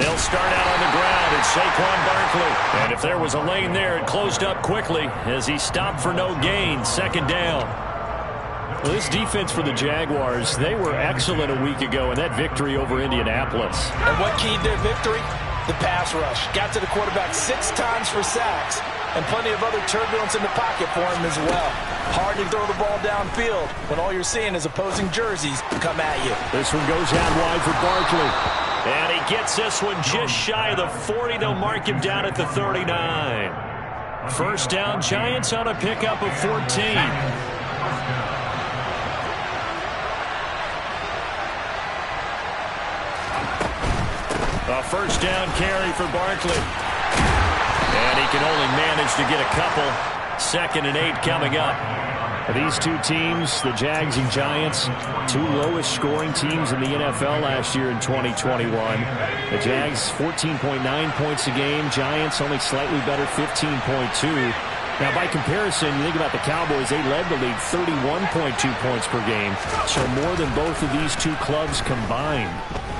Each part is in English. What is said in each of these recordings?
They'll start out on the ground. It's Saquon Barkley. And if there was a lane there, it closed up quickly as he stopped for no gain. Second down. Well, this defense for the Jaguars, they were excellent a week ago in that victory over Indianapolis. And what keyed their victory? The pass rush. Got to the quarterback 6 times for sacks, and plenty of other turbulence in the pocket for him as well. Hard to throw the ball downfield when all you're seeing is opposing jerseys come at you. This one goes out wide for Barkley. And he gets this one just shy of the 40. They'll mark him down at the 39. First down, Giants on a pickup of 14. A first down carry for Barkley. And he can only manage to get a couple. 2nd and 8 coming up. These two teams, the Jags and Giants, 2 lowest scoring teams in the NFL last year in 2021. The Jags 14.9 points a game. Giants only slightly better, 15.2. Now, by comparison, you think about the Cowboys, they led the league 31.2 points per game. So more than both of these two clubs combined.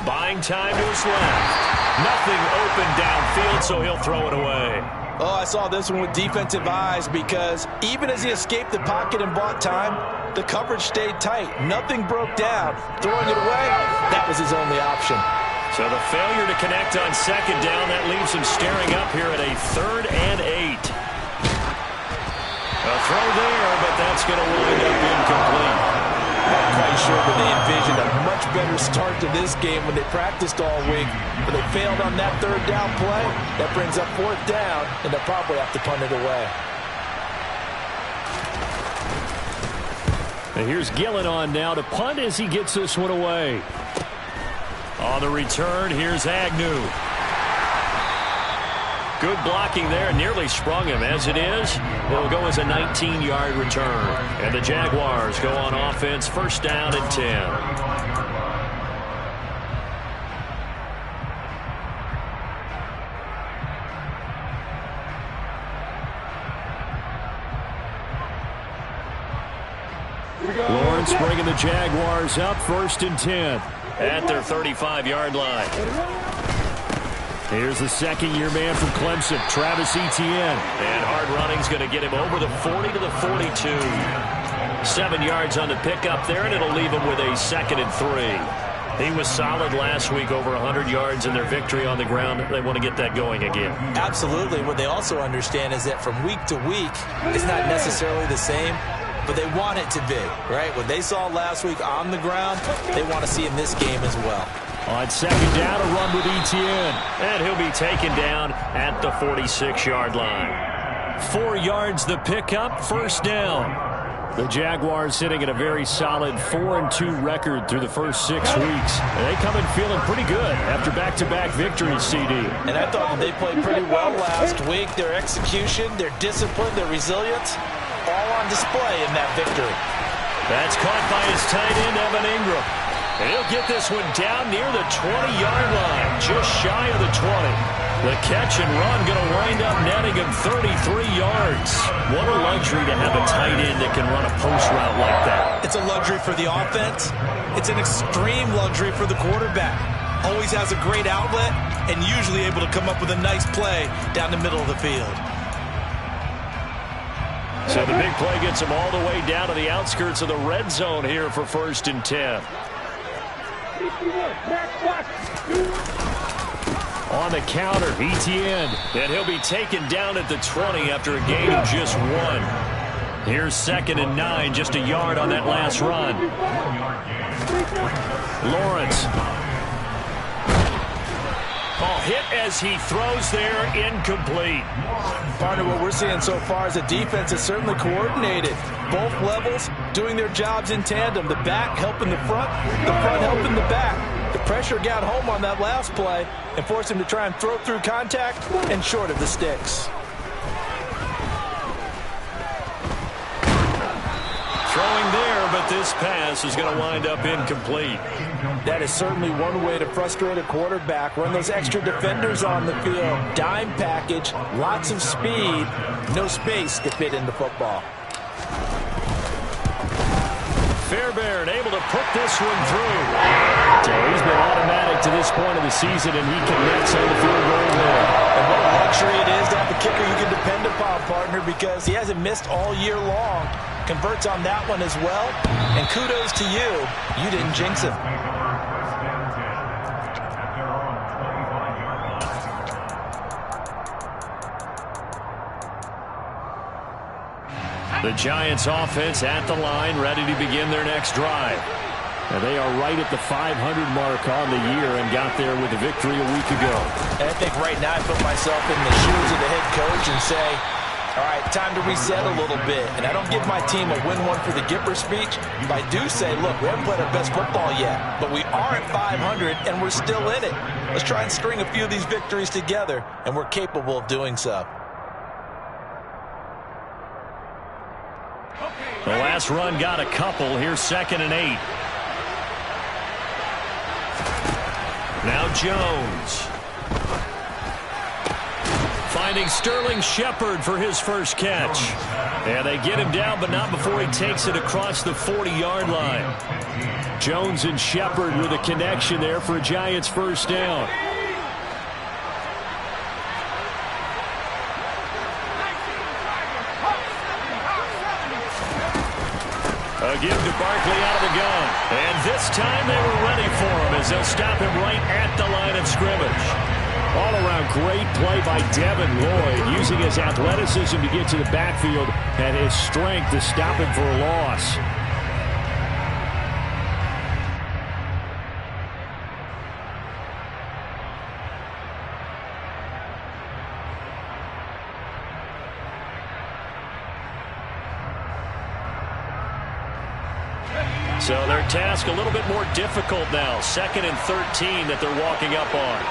Buying time to his left. Nothing open downfield, so he'll throw it away. Oh, I saw this one with defensive eyes because even as he escaped the pocket and bought time, the coverage stayed tight. Nothing broke down. Throwing it away, that was his only option. So the failure to connect on 2nd down, that leaves him staring up here at a 3rd and 8. A throw there, but that's going to wind up incomplete. Not quite sure, but they envisioned a much better start to this game when they practiced all week. But they failed on that 3rd down play. That brings up 4th down, and they'll probably have to punt it away. And here's Gillen on now to punt as he gets this one away. On the return, here's Agnew. Good blocking there, nearly sprung him. As it is, it'll go as a 19-yard return. And the Jaguars go on offense, 1st down and 10. Lawrence bringing the Jaguars up, 1st and 10 at their 35-yard line. Here's the 2nd-year man from Clemson, Travis Etienne. And hard running's going to get him over the 40 to the 42. 7 yards on the pickup there, and it'll leave him with a 2nd and 3. He was solid last week, over 100 yards in their victory on the ground. They want to get that going again. Absolutely. What they also understand is that from week to week, it's not necessarily the same, but they want it to be, right? What they saw last week on the ground, they want to see in this game as well. On 2nd down, a run with Etienne. And he'll be taken down at the 46-yard line. 4 yards the pickup, 1st down. The Jaguars sitting at a very solid 4-2 record through the first 6 weeks. And they come in feeling pretty good after back-to-back victories, CD. And I thought that they played pretty well last week. Their execution, their discipline, their resilience, all on display in that victory. That's caught by his tight end, Evan Ingram. And he'll get this one down near the 20-yard line, just shy of the 20. The catch and run going to wind up netting him 33 yards. What a luxury to have a tight end that can run a post route like that. It's a luxury for the offense. It's an extreme luxury for the quarterback. Always has a great outlet and usually able to come up with a nice play down the middle of the field. So the big play gets him all the way down to the outskirts of the red zone here for 1st and 10. On the counter, Etienne. And he'll be taken down at the 20 after a gain of just 1. Here's 2nd and 9, just a yard on that last run. Lawrence. Hit as he throws there, incomplete. Partner, what we're seeing so far is the defense is certainly coordinated. Both levels doing their jobs in tandem. The back helping the front helping the back. The pressure got home on that last play and forced him to try and throw through contact and short of the sticks. Throwing there, but this pass is going to wind up incomplete. That is certainly one way to frustrate a quarterback. Run those extra defenders on the field. Dime package, lots of speed, no space to fit in the football. Fairbairn able to put this one through. So he's been automatic to this point of the season, and he connects on the field goal there. And what a luxury it is to have a kicker you can depend upon, partner, because he hasn't missed all year long. Converts on that one as well. And kudos to you. You didn't jinx him. The Giants offense at the line, ready to begin their next drive. And they are right at the 500 mark on the year and got there with a victory a week ago. And I think right now I put myself in the shoes of the head coach and say, all right, time to reset a little bit. And I don't give my team a win one for the Gipper speech, but I do say, look, we haven't played our best football yet, but we are at 500 and we're still in it. Let's try and string a few of these victories together, and we're capable of doing so. The last run got a couple. Here's 2nd and 8. Now Jones. Finding Sterling Shepard for his first catch. And they get him down, but not before he takes it across the 40-yard line. Jones and Shepard with a connection there for a Giants first down. A give to Barkley out of the gun. And this time they were ready for him as they'll stop him right at the line of scrimmage. All-around great play by Devin Lloyd, using his athleticism to get to the backfield and his strength to stop him for a loss. So their task a little bit more difficult now. 2nd and 13 that they're walking up on.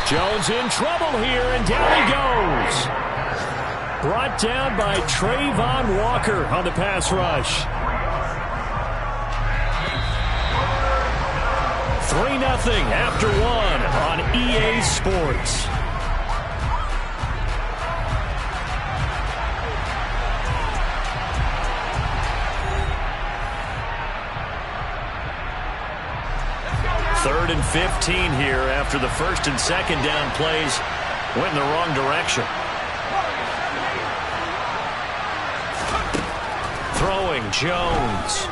Jones in trouble here, and down he goes. Brought down by Trayvon Walker on the pass rush. 3-0 after 1 on EA Sports. Third and 15 here after the 1st and 2nd down plays went in the wrong direction. Throwing Jones.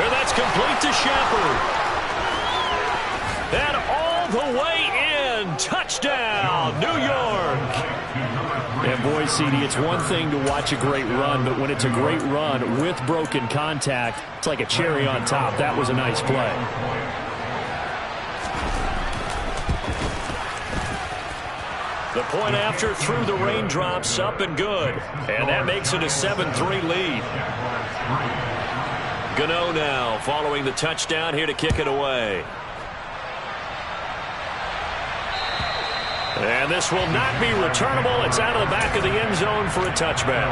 And that's complete to Shepard. And all the way in. Touchdown, New York. And boy, CD, it's one thing to watch a great run, but when it's a great run with broken contact, it's like a cherry on top. That was a nice play. The point after through the raindrops, up and good. And that makes it a 7-3 lead. Gano now following the touchdown here to kick it away. And this will not be returnable. It's out of the back of the end zone for a touchback.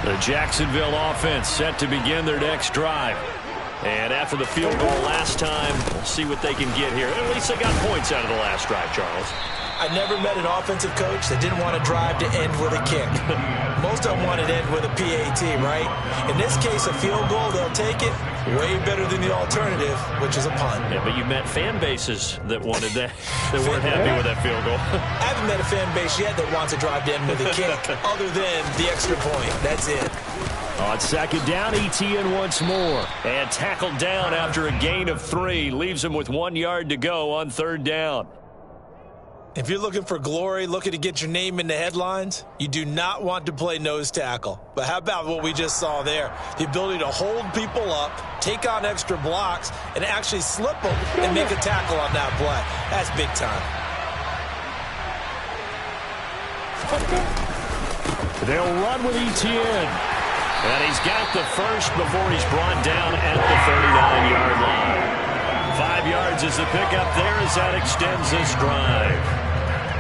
The Jacksonville offense set to begin their next drive. And after the field goal last time, we'll see what they can get here. At least they got points out of the last drive, Charles. I never met an offensive coach that didn't want to drive to end with a kick. Most of them wanted to end with a PAT, right? In this case, a field goal, they'll take it. Way better than the alternative, which is a punt. Yeah, but you met fan bases that wanted that, that weren't happy with that field goal. I haven't met a fan base yet that wants to drive to end with a kick, other than the extra point. That's it. On 2nd down, Etienne once more. And tackled down after a gain of 3. Leaves him with 1 yard to go on 3rd down. If you're looking for glory, looking to get your name in the headlines, you do not want to play nose tackle. But how about what we just saw there? The ability to hold people up, take on extra blocks, and actually slip them and make a tackle on that play. That's big time. They'll run with Etienne. And he's got the first before he's brought down at the 39-yard line. 5 yards is the pickup there as that extends this drive.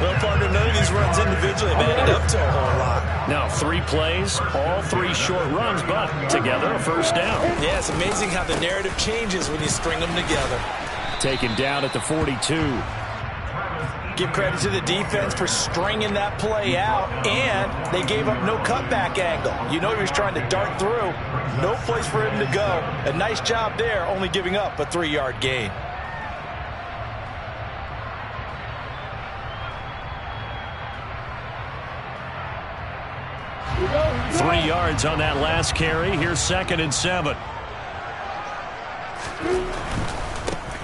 Well, partner, none of these runs individually have added up to a whole lot. Now 3 plays, all 3 short runs, but together a first down. Yeah, it's amazing how the narrative changes when you string them together. Taken down at the 42. Give credit to the defense for stringing that play out, and they gave up no cutback angle. You know he was trying to dart through. No place for him to go. A nice job there, only giving up a 3-yard gain. Three yards on that last carry. Here's 2nd and 7.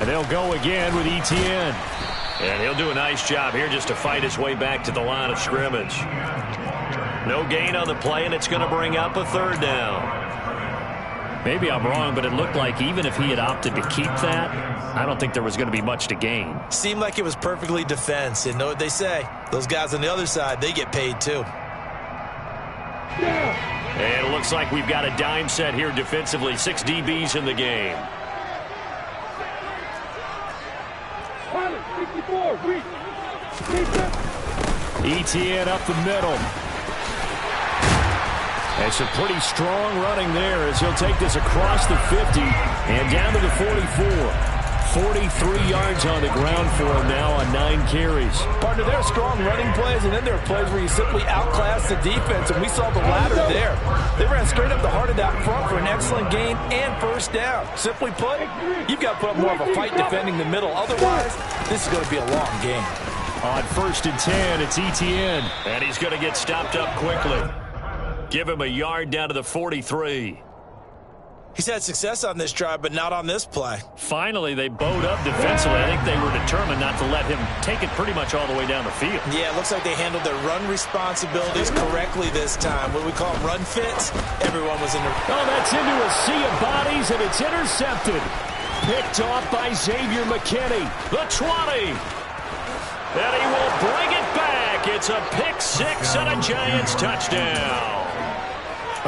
And they'll go again with Etienne. And he'll do a nice job here just to fight his way back to the line of scrimmage. No gain on the play, and it's going to bring up a 3rd down. Maybe I'm wrong, but it looked like even if he had opted to keep that, I don't think there was going to be much to gain. Seemed like it was perfectly defense. And know what they say? Those guys on the other side, they get paid too. And it looks like we've got a dime set here defensively. 6 DBs in the game. Etienne up the middle. And some pretty strong running there as he'll take this across the 50 and down to the 44. 43 yards on the ground for him now on 9 carries. Partner, there are strong running plays, and then there are plays where you simply outclass the defense, and we saw the latter there. They ran straight up the heart of that front for an excellent gain and first down. Simply put, you've got to put up more of a fight defending the middle. Otherwise, this is going to be a long game. On 1st and 10, it's Etienne. And he's going to get stopped up quickly. Give him a yard down to the 43. He's had success on this drive, but not on this play. Finally, they bowed up defensively. I think they were determined not to let him take it pretty much all the way down the field. Yeah, it looks like they handled their run responsibilities correctly this time. What we call run fits, everyone was in the... Oh, that's into a sea of bodies, and it's intercepted. Picked off by Xavier McKinney. The 20. And he will bring it back. It's a pick 6 and a Giants touchdown.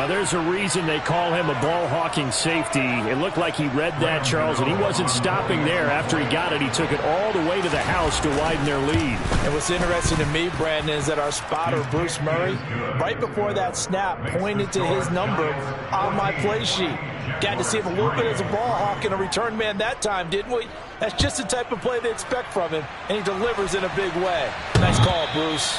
There's a reason they call him a ball-hawking safety. It looked like he read that, Charles, and he wasn't stopping there. After he got it, he took it all the way to the house to widen their lead. And what's interesting to me, Brandon, is that our spotter, Bruce Murray, right before that snap, pointed to his number on my play sheet. Got to see him a little bit as a ball hawk and a return man that time, didn't we? That's just the type of play they expect from him, and he delivers in a big way. Nice call, Bruce.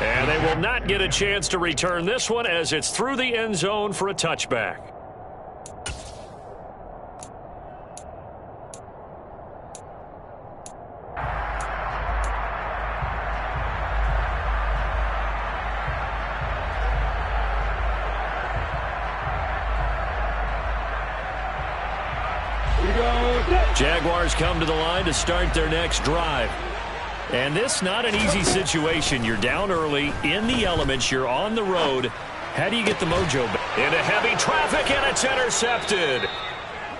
And they will not get a chance to return this one as it's through the end zone for a touchback. Jaguars come to the line to start their next drive. And this not an easy situation. You're down early, in the elements, you're on the road. How do you get the mojo back? Into heavy traffic, and it's intercepted.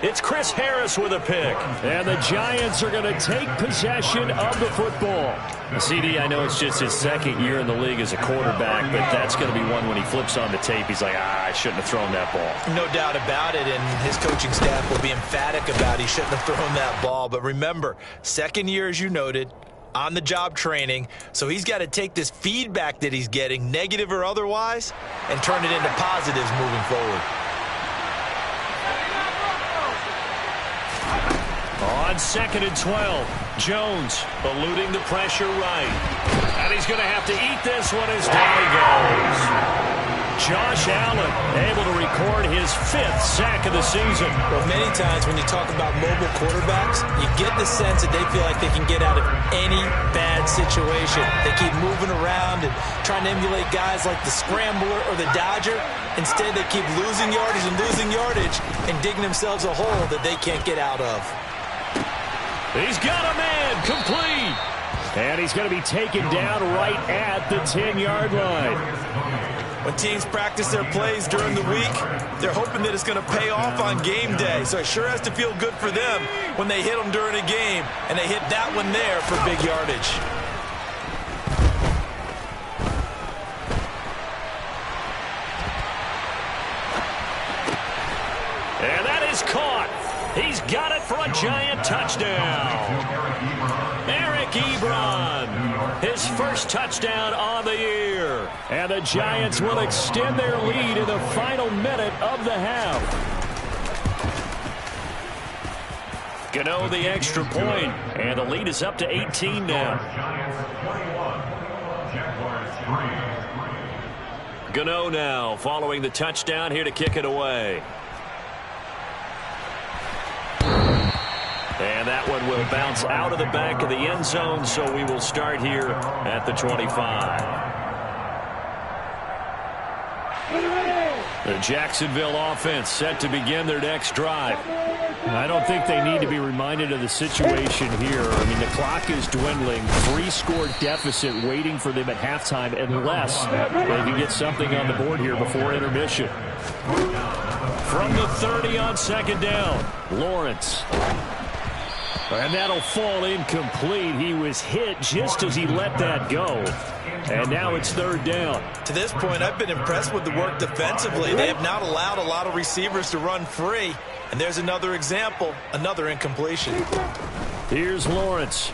It's Chris Harris with a pick. And the Giants are going to take possession of the football. CD, I know it's just his 2nd year in the league as a quarterback, but that's going to be one when he flips on the tape. He's like, I shouldn't have thrown that ball. No doubt about it, and his coaching staff will be emphatic about he shouldn't have thrown that ball. But remember, 2nd year, as you noted, on-the-job training, so he's got to take this feedback that he's getting, negative or otherwise, and turn it into positives moving forward. On 2nd and 12, Jones eluding the pressure right. And he's going to have to eat this one as down he goes. Josh Allen able to record his 5th sack of the season. Well, many times when you talk about mobile quarterbacks, you get the sense that they feel like they can get out of any bad situation. They keep moving around and trying to emulate guys like the Scrambler or the Dodger. Instead, they keep losing yardage and digging themselves a hole that they can't get out of. He's got a man, complete. And he's going to be taken down right at the 10-yard line. When teams practice their plays during the week, they're hoping that it's going to pay off on game day. So it sure has to feel good for them when they hit them during a game, and they hit that one there for big yardage. And that is caught. He's got it for a Giant touchdown. Eric Ebron, his first touchdown on the year. And the Giants will extend their lead in the final minute of the half. Gano the extra point, and the lead is up to 18 now. Gano now following the touchdown here to kick it away. And that one will bounce out of the back of the end zone, so we will start here at the 25. The Jacksonville offense set to begin their next drive. I don't think they need to be reminded of the situation here. I mean, the clock is dwindling. 3-score deficit waiting for them at halftime unless they can get something on the board here before intermission. From the 30 on second down, Lawrence. And that'll fall incomplete. He was hit just as he let that go. And now it's third down. To this point, I've been impressed with the work defensively. They have not allowed a lot of receivers to run free. And there's another example, another incompletion. Here's Lawrence.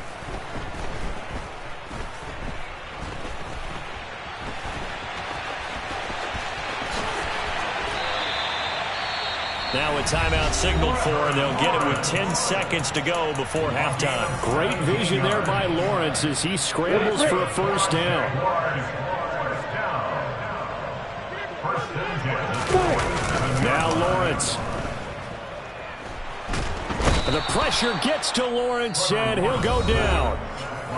Now a timeout signal for, and they'll get it with 10 seconds to go before halftime. Great vision there by Lawrence as he scrambles for a first down. Now Lawrence. The pressure gets to Lawrence, and he'll go down.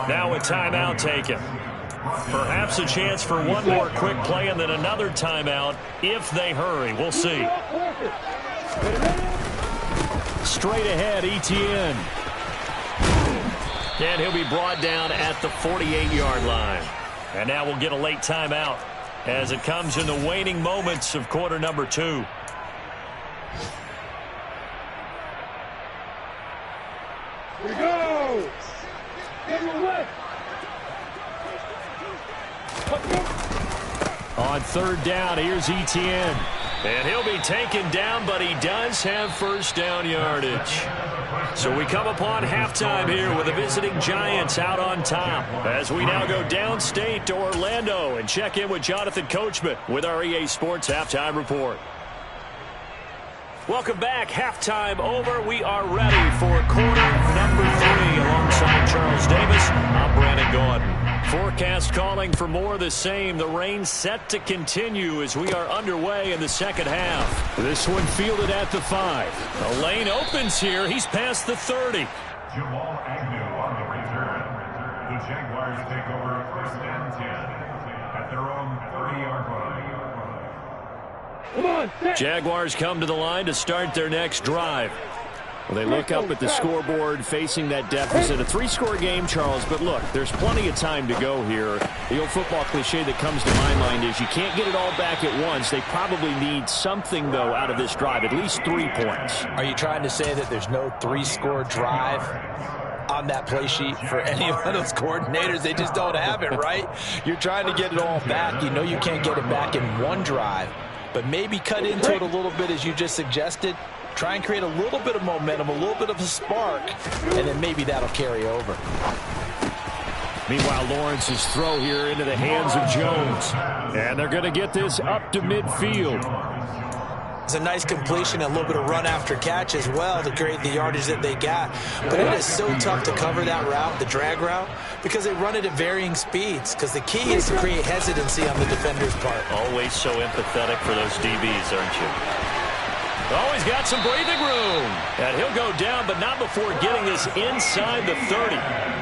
Now a timeout taken. Perhaps a chance for one more quick play and then another timeout if they hurry. We'll see. Straight ahead, Etienne. And he'll be brought down at the 48-yard line. And now we'll get a late timeout as it comes in the waning moments of quarter number 2. Here we go! On third down, here's Etienne. And he'll be taken down, but he does have first down yardage. So we come upon halftime here with the visiting Giants out on top. As we now go downstate to Orlando and check in with Jonathan Coachman with our EA Sports Halftime Report. Welcome back. Halftime over. We are ready for quarter number 3 alongside Charles Davis. I'm Brandon Gordon. Forecast calling for more of the same. The rain set to continue as we are underway in the second half. This one fielded at the 5. The lane opens here. He's past the 30. Jamal Agnew on the return. The Jaguars take over first and 10 at their own 30-yard line. Jaguars come to the line to start their next drive. Well, they look up at the scoreboard facing that deficit. A 3-score game, Charles, but look, there's plenty of time to go here. The old football cliche that comes to my mind is you can't get it all back at once. They probably need something, though, out of this drive, at least 3 points. Are you trying to say that there's no 3-score drive on that play sheet for any of those coordinators? They just don't have it, right? You're trying to get it all back. You know you can't get it back in one drive, but maybe cut into it a little bit as you just suggested. Try and create a little bit of momentum, a little bit of a spark, and then maybe that'll carry over. Meanwhile, Lawrence's throw here into the hands of Jones. And they're going to get this up to midfield. It's a nice completion, a little bit of run after catch as well to create the yardage that they got. But it is so tough to cover that route, the drag route, because they run it at varying speeds. Because the key is to create hesitancy on the defender's part. Always so empathetic for those DBs, aren't you? Oh, he's got some breathing room. And he'll go down, but not before getting this inside the 30.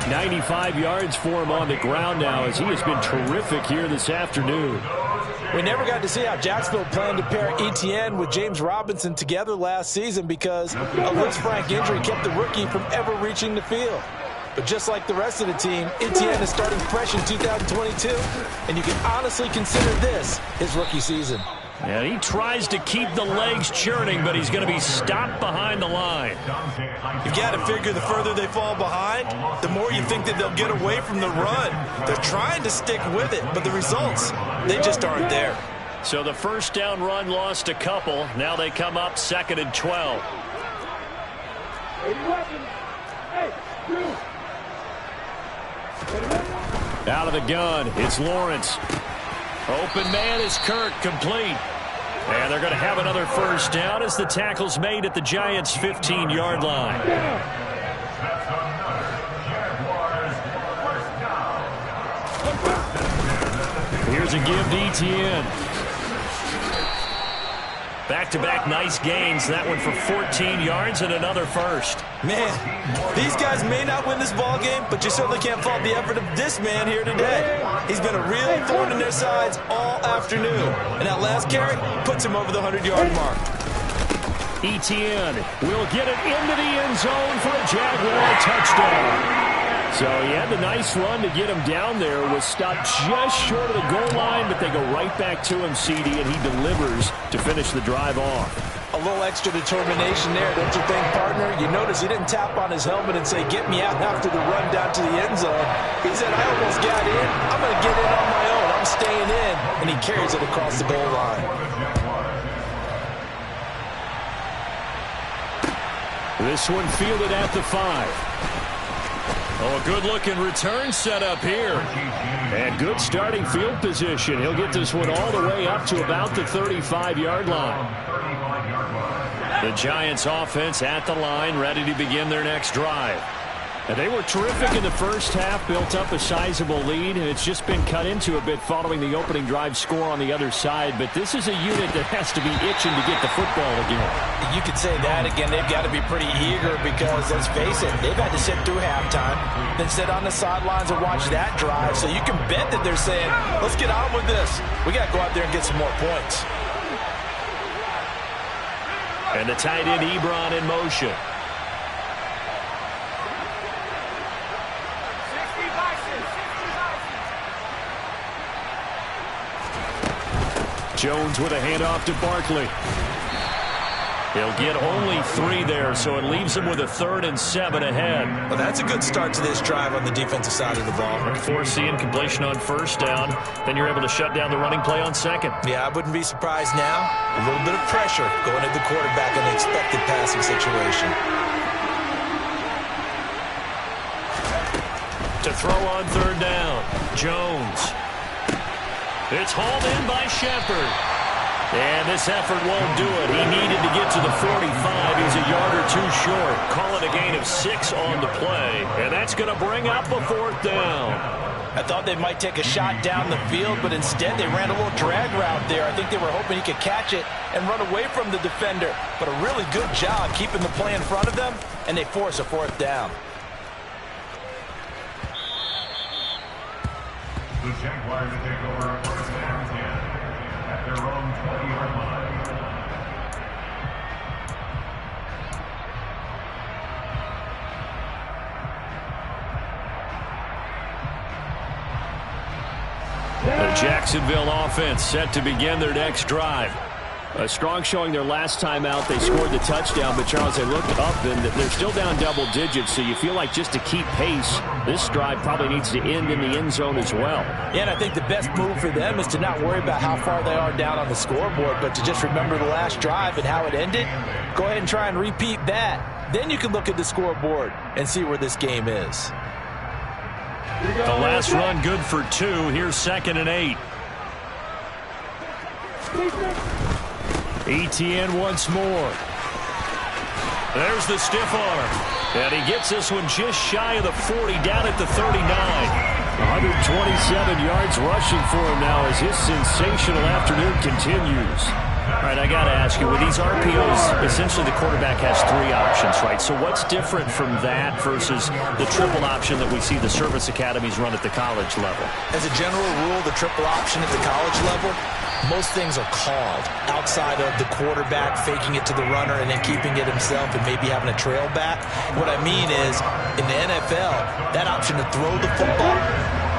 95 yards for him on the ground now as he has been terrific here this afternoon. We never got to see how Jacksonville planned to pair Etienne with James Robinson together last season because a Lisfranc injury kept the rookie from ever reaching the field. But just like the rest of the team, Etienne is starting fresh in 2022, and you can honestly consider this his rookie season. And he tries to keep the legs churning, but he's going to be stopped behind the line. You've got to figure the further they fall behind, the more you think that they'll get away from the run. They're trying to stick with it, but the results, they just aren't there. So the first down run lost a couple. Now they come up 2nd and 12. Out of the gun, it's Lawrence. Open man is Kirk, complete. And they're going to have another first down as the tackle's made at the Giants' 15-yard line. That's another Jaguars first down. Here's a give to Etienne. Back-to-back nice gains. That one for 14 yards and another first. Man, these guys may not win this ball game, but you certainly can't fault the effort of this man here today. He's been a real thorn in their sides all afternoon. And that last carry puts him over the 100-yard mark. Etienne will get it into the end zone for a Jaguar touchdown. So he had the nice run to get him down there. Was stopped just short of the goal line, but they go right back to him, CD, and he delivers to finish the drive off. A little extra determination there, don't you think, partner? You notice he didn't tap on his helmet and say, get me out after the run down to the end zone. He said, I almost got in. I'm going to get in on my own. I'm staying in. And he carries it across the goal line. This one fielded at the 5. Oh, a good-looking return set up here. And good starting field position. He'll get this one all the way up to about the 35-yard line. The Giants offense at the line, ready to begin their next drive. And they were terrific in the first half, built up a sizable lead, and it's just been cut into a bit following the opening drive score on the other side. But this is a unit that has to be itching to get the football again. You could say that again. They've got to be pretty eager because, let's face it, they've had to sit through halftime, then sit on the sidelines and watch that drive. So you can bet that they're saying, let's get on with this. We got to go out there and get some more points. And the tight end Ebron in motion. Jones with a handoff to Barkley. He'll get only 3 there, so it leaves him with a 3rd and 7 ahead. Well, that's a good start to this drive on the defensive side of the ball. Forcing completion on first down. Then you're able to shut down the running play on second. Yeah, I wouldn't be surprised now. A little bit of pressure going at the quarterback in the expected passing situation. To throw on 3rd down, Jones. It's hauled in by Shepard. And this effort won't do it. He needed to get to the 45. He's a yard or 2 short. Call it a gain of 6 on the play. And that's going to bring up a 4th down. I thought they might take a shot down the field, but instead they ran a little drag route there. I think they were hoping he could catch it and run away from the defender. But a really good job keeping the play in front of them, and they force a 4th down. The Jaguars take over first and 10 at their own 20-yard line. The Jacksonville offense set to begin their next drive. A strong showing their last time out. They scored the touchdown, but Charles, they looked up and they're still down double digits, so you feel like just to keep pace, this drive probably needs to end in the end zone as well. Yeah, and I think the best move for them is to not worry about how far they are down on the scoreboard, but to just remember the last drive and how it ended. Go ahead and try and repeat that. Then you can look at the scoreboard and see where this game is. The last run good for 2. Here's 2nd and 8. Etienne once more. There's the stiff arm. And he gets this one just shy of the 40, down at the 39. 127 yards rushing for him now as his sensational afternoon continues. All right, I got to ask you, with these RPOs, essentially the quarterback has 3 options, right? So what's different from that versus the triple option that we see the service academies run at the college level? As a general rule, the triple option at the college level, most things are called outside of the quarterback faking it to the runner and then keeping it himself and maybe having a trail back. What I mean is, in the NFL, that option to throw the football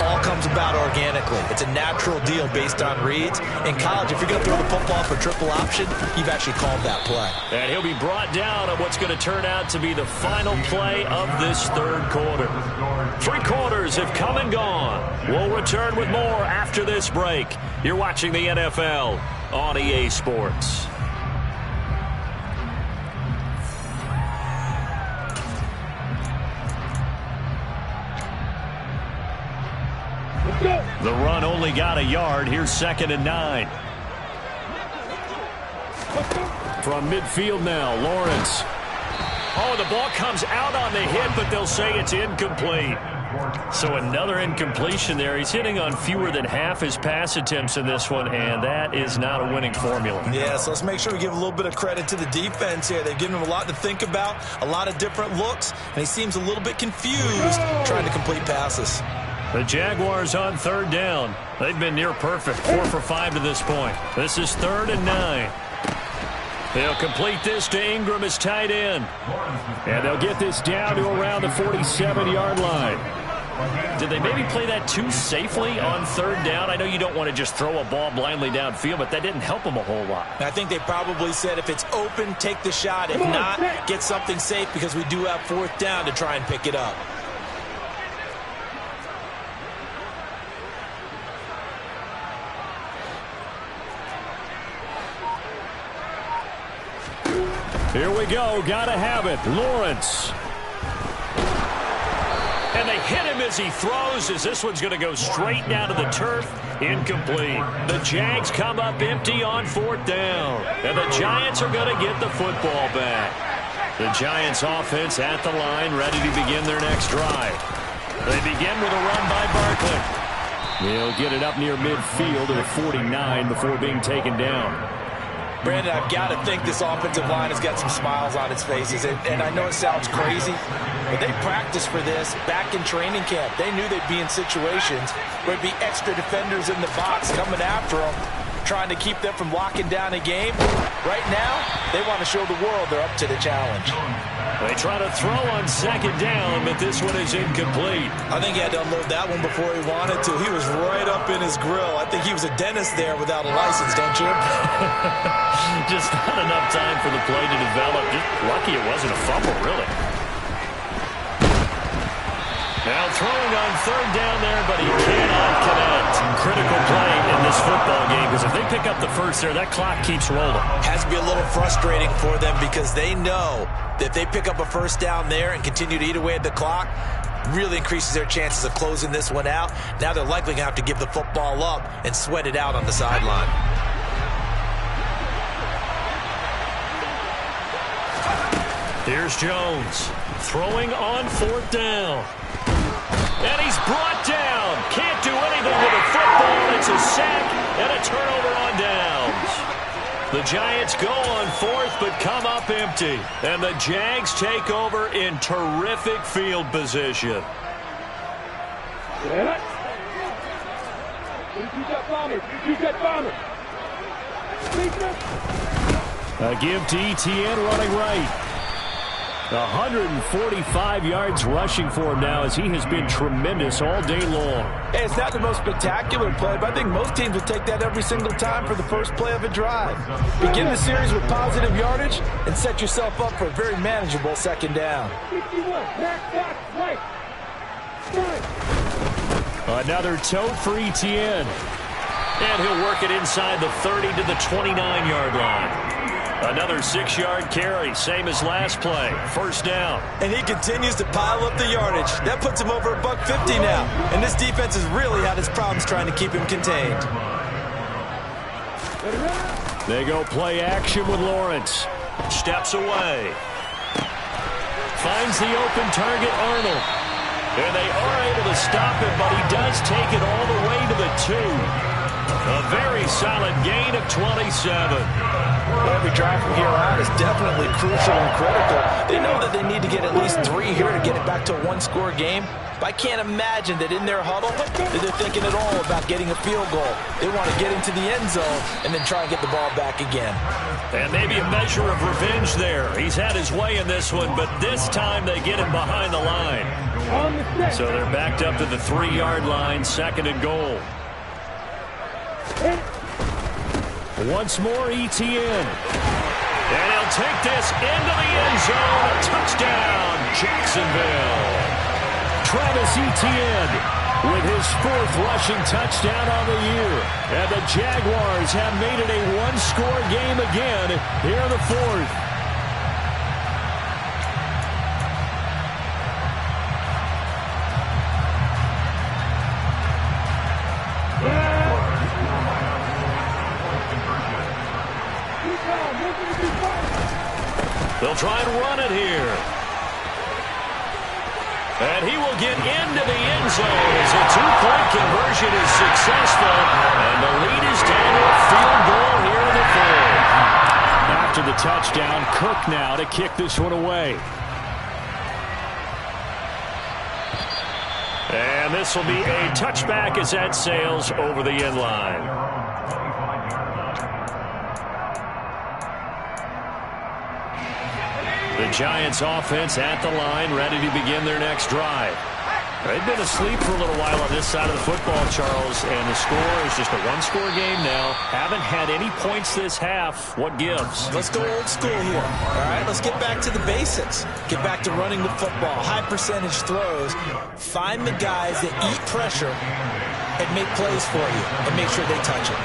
all comes about organically. It's a natural deal based on reads. In college, if you're going to throw the football for triple option, you've actually called that play. And he'll be brought down on what's going to turn out to be the final play of this 3rd quarter. 3 quarters have come and gone. We'll return with more after this break. You're watching the NFL on EA Sports. The run only got a yard. Here's 2nd and 9. From midfield now, Lawrence. Oh, the ball comes out on the hit, but they'll say it's incomplete. So another incompletion there. He's hitting on fewer than half his pass attempts in this one, and that is not a winning formula. Yeah, so let's make sure we give a little bit of credit to the defense here. They've given him a lot to think about, a lot of different looks, and he seems a little bit confused trying to complete passes. The Jaguars on 3rd down. They've been near perfect, 4 for 5 to this point. This is 3rd and 9. They'll complete this to Ingram as tight end. And they'll get this down to around the 47-yard line. Did they maybe play that too safely on 3rd down? I know you don't want to just throw a ball blindly downfield, but that didn't help them a whole lot. I think they probably said if it's open, take the shot. If not, get something safe because we do have 4th down to try and pick it up. Here we go. Gotta have it. Lawrence. And they hit him as he throws, as this one's going to go straight down to the turf. Incomplete. The Jags come up empty on 4th down. And the Giants are going to get the football back. The Giants offense at the line, ready to begin their next drive. They begin with a run by Barkley. They'll get it up near midfield at 49 before being taken down. Brandon, I've got to think this offensive line has got some smiles on its faces. And I know it sounds crazy, but they practiced for this back in training camp. They knew they'd be in situations where there'd be extra defenders in the box coming after them, trying to keep them from locking down a game. Right now, they want to show the world they're up to the challenge. They try to throw on 2nd down, but this one is incomplete. I think he had to unload that one before he wanted to. He was right up in his grill. I think he was a dentist there without a license, don't you? Just not enough time for the play to develop. Just lucky it wasn't a fumble, really. Now throwing on 3rd down there, but he cannot connect. Critical play in this football game, because if they pick up the first there, that clock keeps rolling. Has to be a little frustrating for them because they know that if they pick up a 1st down there and continue to eat away at the clock, really increases their chances of closing this one out. Now they're likely going to have to give the football up and sweat it out on the sideline. Here's Jones throwing on 4th down. And he's brought down. Can't do anything with the football. It's a sack and a turnover on downs. The Giants go on 4th but come up empty. And the Jags take over in terrific field position. A give to Etienne running right. 145 yards rushing for him now as he has been tremendous all day long. Hey, it's not the most spectacular play, but I think most teams would take that every single time for the first play of a drive. Begin the series with positive yardage and set yourself up for a very manageable 2nd down. Another tote for Etienne. And he'll work it inside the 30 to the 29-yard line. Another 6-yard carry, same as last play. 1st down. And he continues to pile up the yardage. That puts him over $150 now. And this defense has really had its problems trying to keep him contained. They go play action with Lawrence. Steps away. Finds the open target, Arnold. And they are able to stop him, but he does take it all the way to the 2. A very solid gain of 27. Every drive from here on is definitely crucial and critical. They know that they need to get at least 3 here to get it back to a 1-score game. But I can't imagine that in their huddle that they're thinking at all about getting a field goal. They want to get into the end zone and then try and get the ball back again. And maybe a measure of revenge there. He's had his way in this one, but this time they get him behind the line. So they're backed up to the 3-yard line, 2nd and goal. Once more, Etienne. And he'll take this into the end zone. A touchdown, Jacksonville. Travis Etienne with his 4th rushing touchdown on the year. And the Jaguars have made it a 1-score game again here in the 4th. They'll try and run it here. And he will get into the end zone as a two-point conversion is successful. And the lead is down to a field goal here in the fourth. After the touchdown, Cook now to kick this one away. And this will be a touchback as that sails over the end line. The Giants offense at the line, ready to begin their next drive. They've been asleep for a little while on this side of the football, Charles, and the score is just a one-score game now. Haven't had any points this half. What gives? Let's go old school here. All right, let's get back to the basics. Get back to running the football, high percentage throws. Find the guys that eat pressure and make plays for you and make sure they touch it.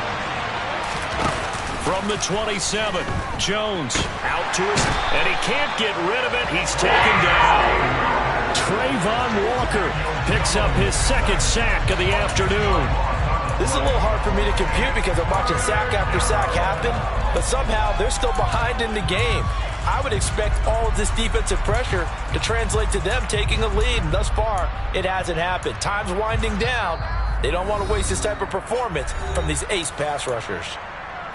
From the 27, Jones out to us, and he can't get rid of it. He's taken down. Trayvon Walker picks up his second sack of the afternoon. This is a little hard for me to compute because I'm watching sack after sack happen, but somehow they're still behind in the game. I would expect all of this defensive pressure to translate to them taking a lead, and thus far, it hasn't happened. Time's winding down. They don't want to waste this type of performance from these ace pass rushers.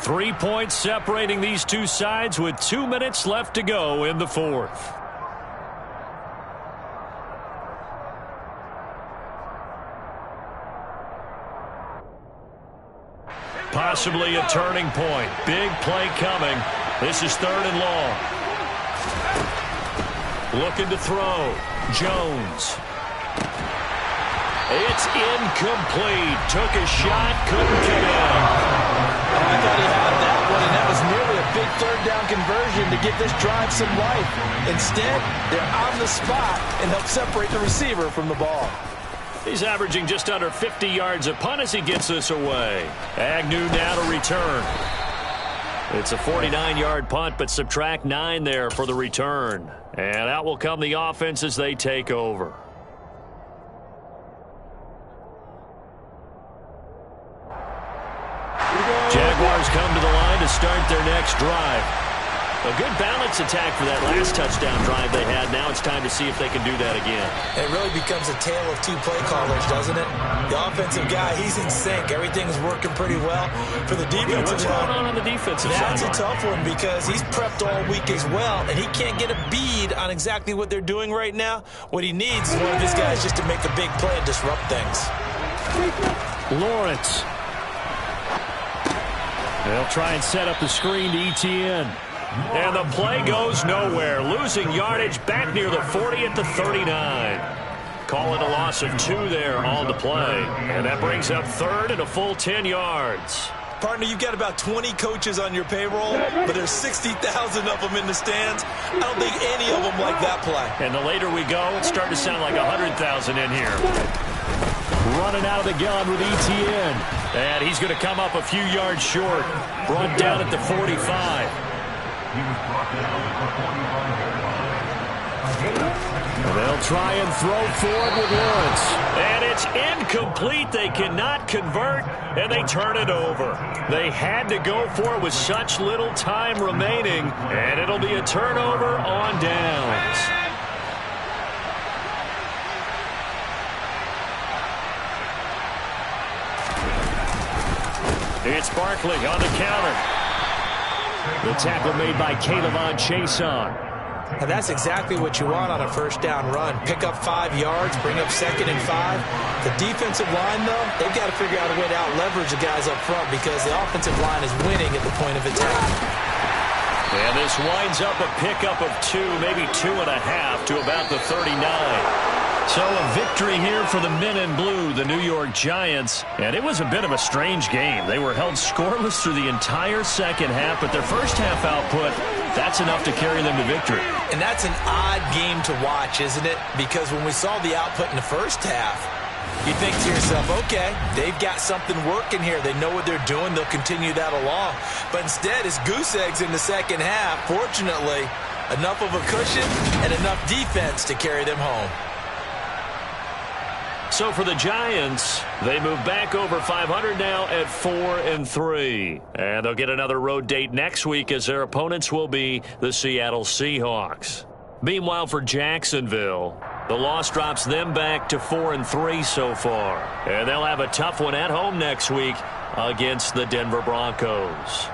3 points separating these two sides with 2 minutes left to go in the fourth. Possibly a turning point. Big play coming. This is 3rd and long. Looking to throw. Jones. It's incomplete. Took a shot, couldn't connect. I thought he had that one, and that was nearly a big 3rd down conversion to give this drive some life. Instead, they're on the spot and help separate the receiver from the ball. He's averaging just under 50 yards a punt as he gets this away. Agnew now to return. It's a 49-yard punt, but subtract 9 there for the return. And out will come the offense as they take over. Jaguars come to the line to start their next drive. A good balance attack for that last touchdown drive they had. Now it's time to see if they can do that again. It really becomes a tale of two play callers, doesn't it? The offensive guy, he's in sync. Everything's working pretty well. For the defensive what's going on the defensive side? That's a tough one because he's prepped all week as well, and he can't get a bead on exactly what they're doing right now. What he needs is one of his guys just to make a big play and disrupt things. Lawrence. They'll try and set up the screen to Etienne. And the play goes nowhere. Losing yardage back near the 40 at the 39. Call it a loss of 2 there on the play. And that brings up 3rd and a full 10 yards. Partner, you've got about 20 coaches on your payroll, but there's 60,000 of them in the stands. I don't think any of them like that play. And the later we go, it's starting to sound like 100,000 in here. Running out of the gun with Etienne. And he's going to come up a few yards short. Brought down at the 45. They'll try and throw forward with Lawrence. And it's incomplete. They cannot convert, and they turn it over. They had to go for it with such little time remaining, and it'll be a turnover on downs. It's Barkley on the counter. The tackle made by K'Lavon Chaisson. And that's exactly what you want on a first down run. Pick up 5 yards, bring up 2nd and 5. The defensive line, though, they've got to figure out a way to out-leverage the guys up front because the offensive line is winning at the point of attack. And this winds up a pickup of 2, maybe 2.5 to about the 39. So a victory here for the men in blue, the New York Giants. And it was a bit of a strange game. They were held scoreless through the entire second half, but their first half output, that's enough to carry them to victory. And that's an odd game to watch, isn't it? Because when we saw the output in the first half, you think to yourself, okay, they've got something working here. They know what they're doing. They'll continue that along. But instead, it's goose eggs in the second half. Fortunately, enough of a cushion and enough defense to carry them home. So for the Giants, they move back over 500 now at 4-3. And they'll get another road date next week as their opponents will be the Seattle Seahawks. Meanwhile, for Jacksonville, the loss drops them back to 4-3 so far. And they'll have a tough one at home next week against the Denver Broncos.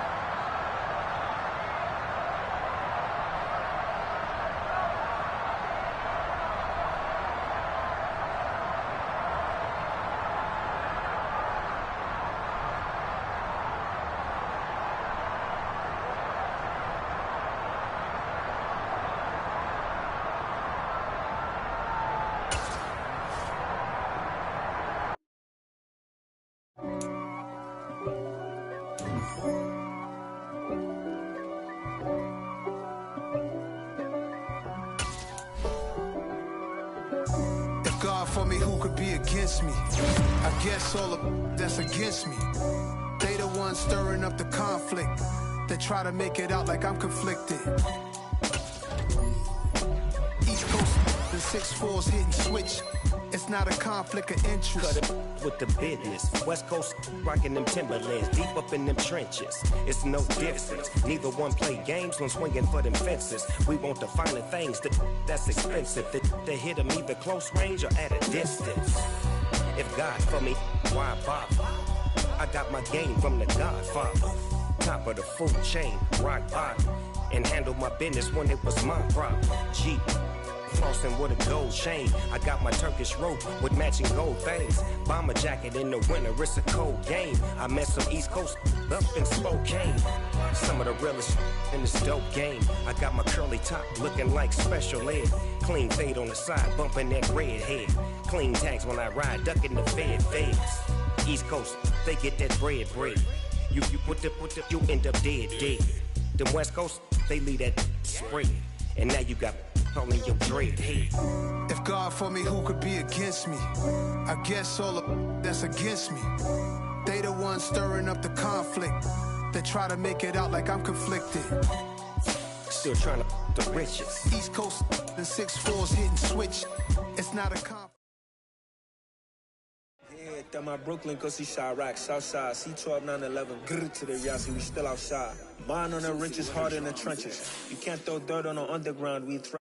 For me, who could be against me? I guess all of that's against me. They the ones stirring up the conflict. They try to make it out like I'm conflicted. East Coast, the 6'4's hitting switch. It's not a conflict of interest. Cut it with the business. West Coast rocking them Timberlands, deep up in them trenches. It's no difference. Neither one play games when swinging for them fences. We want the finer things that's expensive. They hit them either close range or at a distance. If God for me, why bother? I got my game from the Godfather. Top of the food chain, rock bottom. And handle my business when it was my problem. Jeep. Flossing with a gold chain. I got my Turkish rope with matching gold things. Bomber jacket in the winter, it's a cold game. I met some East Coast up in Spokane. Some of the realest in this dope game. I got my curly top looking like special ed. Clean fade on the side, bumping that red head. Clean tags when I ride, ducking the feds. East Coast, they get that bread. You put the, you end up dead. Them West Coast, they leave that spread. And now you got calling your dread head. If God for me, who could be against me? I guess all of that's against me. They the ones stirring up the conflict. They try to make it out like I'm conflicted. Still trying to the riches. East Coast, the 6'4's hitting switch. It's not a conflict. That my Brooklyn, cause he Chirac, Southside, C12, 911, grrr to the Yassi, we still outside. Mine on the riches, hard in the trenches. You can't throw dirt on the underground, we thrive.